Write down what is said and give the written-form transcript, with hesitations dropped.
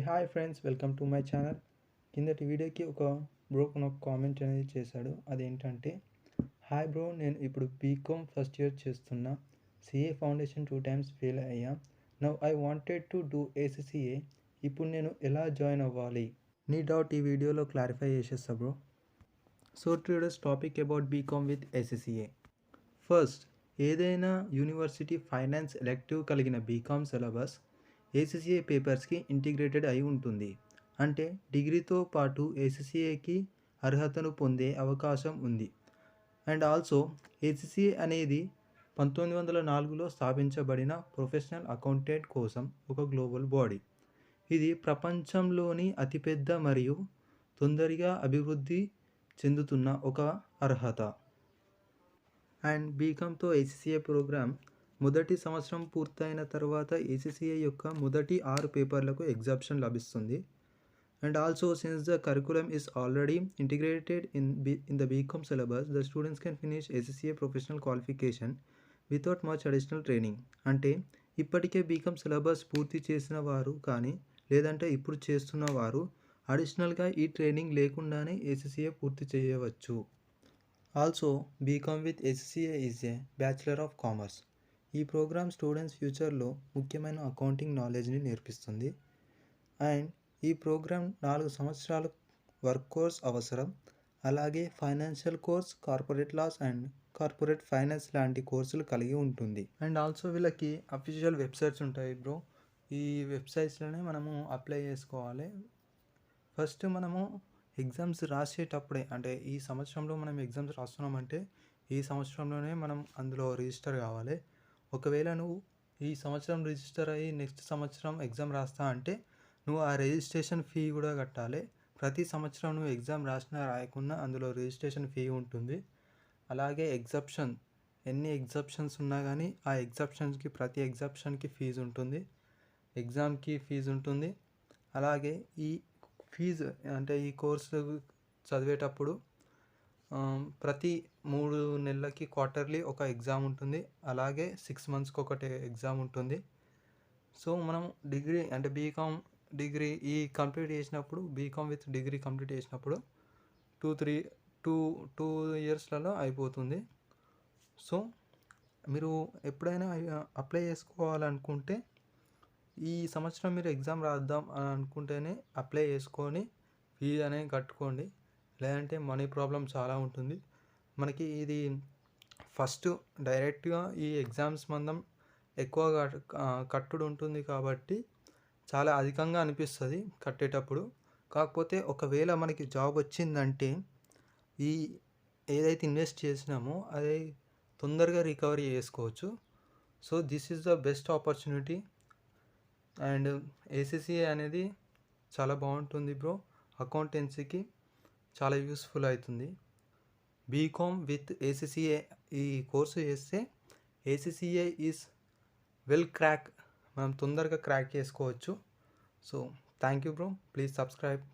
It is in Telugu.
Hi friends, welcome to my channel. కిందటి వీడియోకి ఒక బ్రో నాకు కామెంట్ అనేది చేశాడు. అదేంటంటే, హాయ్ బ్రో, నేను ఇప్పుడు బీకామ్ ఫస్ట్ ఇయర్ చేస్తున్నా. సిఏ ఫౌండేషన్ 2 టైమ్స్ ఫెయిల్ అయ్యా. Now I wanted to do ACCA. ఇప్పుడు నేను ఎలా జాయిన్ అవ్వాలి? నీ డౌట్ ఈ వీడియోలో క్లారిఫై చేసేస్తా bro. So today's topic about B Com with ACCA. First, ఏదైనా యూనివర్సిటీ ఫైనాన్స్ ఎలెక్టివ్ కలిగిన బీకామ్ సిలబస్ ఏసీసీఏ పేపర్స్కి ఇంటిగ్రేటెడ్ అయి ఉంటుంది. అంటే డిగ్రీతో పాటు ఏసీసీఏకి అర్హతను పొందే అవకాశం ఉంది. అండ్ ఆల్సో ఏసీసీఏ అనేది 1904లో స్థాపించబడిన ప్రొఫెషనల్ అకౌంటెంట్ కోసం ఒక గ్లోబల్ బాడీ. ఇది ప్రపంచంలోని అతిపెద్ద మరియు తొందరగా అభివృద్ధి చెందుతున్న ఒక అర్హత. అండ్ బీకామ్తో ఏసీసీఏ ప్రోగ్రామ్ మొదటి సంవత్సరం పూర్తయిన తర్వాత ఏసీసీఏ యొక్క మొదటి 6 పేపర్లకు ఎగ్జామ్షన్ లభిస్తుంది. And also since the curriculum is already integrated in the B Com syllabus, the students can finish ACCA professional qualification without much additional training. అంటే ఇప్పటికే బీకామ్ సిలబస్ పూర్తి చేసిన వారు కానీ లేదంటే ఇప్పుడు చేస్తున్న వారు అడిషనల్గా ఈ ట్రైనింగ్ లేకుండానే ఏసీసీఏ పూర్తి చేయవచ్చు. Also BCom with ACCA is a bachelor of commerce. ఈ ప్రోగ్రామ్ స్టూడెంట్స్ ఫ్యూచర్లో ముఖ్యమైన అకౌంటింగ్ నాలెడ్జ్ని నేర్పిస్తుంది. అండ్ ఈ ప్రోగ్రామ్ 4 సంవత్సరాలు వర్క్ కోర్స్ అవసరం. అలాగే financial course, corporate laws and corporate finance లాంటి కోర్సులు కలిగి ఉంటుంది. అండ్ ఆల్సో వీళ్ళకి అఫీషియల్ వెబ్సైట్స్ ఉంటాయి బ్రో. ఈ వెబ్సైట్స్లోనే మనము అప్లై చేసుకోవాలి. ఫస్ట్ మనము ఎగ్జామ్స్ రాసేటప్పుడే, అంటే ఈ సంవత్సరంలో మనం ఎగ్జామ్స్ రాస్తున్నామంటే ఈ సంవత్సరంలోనే మనం అందులో రిజిస్టర్ కావాలి. ఒకవేళ నువ్వు ఈ సంవత్సరం రిజిస్టర్ అయ్యి నెక్స్ట్ సంవత్సరం ఎగ్జామ్ రాస్తా అంటే నువ్వు ఆ రిజిస్ట్రేషన్ ఫీ కూడా కట్టాలి. ప్రతి సంవత్సరం నువ్వు ఎగ్జామ్ రాసినా రాయకున్నా అందులో రిజిస్ట్రేషన్ ఫీ ఉంటుంది. అలాగే ఎన్ని ఎగ్జాప్షన్స్ ఉన్నా కానీ ఆ ఎగ్జాప్షన్స్కి ప్రతి ఎగ్జాప్షన్కి ఫీజు ఉంటుంది, ఎగ్జామ్కి ఫీజు ఉంటుంది. అలాగే ఈ ఫీజు అంటే ఈ కోర్సు చదివేటప్పుడు ప్రతి 3 నెలలకి క్వార్టర్లీ ఒక ఎగ్జామ్ ఉంటుంది. అలాగే 6 మంత్స్కి ఒకటి ఎగ్జామ్ ఉంటుంది. సో మనం డిగ్రీ అంటే బీకామ్ డిగ్రీ కంప్లీట్ చేసినప్పుడు, బీకామ్ విత్ డిగ్రీ కంప్లీట్ చేసినప్పుడు 2 ఇయర్స్లలో అయిపోతుంది. సో మీరు ఎప్పుడైనా అప్లై చేసుకోవాలనుకుంటే ఈ సంవత్సరం మీరు ఎగ్జామ్ రాద్దాం అని అనుకుంటేనే అప్లై చేసుకొని ఫీజు అనేది కట్టుకోండి. లేదంటే మనీ ప్రాబ్లం చాలా ఉంటుంది మనకి. ఇది ఫస్ట్ డైరెక్ట్గా ఈ ఎగ్జామ్స్ మందం ఎక్కువగా కట్టుడు ఉంటుంది కాబట్టి చాలా అధికంగా అనిపిస్తుంది కట్టేటప్పుడు. కాకపోతే ఒకవేళ మనకి జాబ్ వచ్చిందంటే ఈ ఏదైతే ఇన్వెస్ట్ చేసినామో అది తొందరగా రికవరీ చేసుకోవచ్చు. So this is the best opportunity. And ACCA అనేది చాలా బాగుంటుంది బ్రో. అకౌంటెన్సీకి చాలా యూస్ఫుల్ అవుతుంది. బీకామ్ విత్ ఏసీసీఏ ఈ కోర్సు చేస్తే ఏసీసీఏ ఈజ్ వెల్ క్రాక్, మనం తొందరగా క్రాక్ చేసుకోవచ్చు. So thank you bro, please subscribe.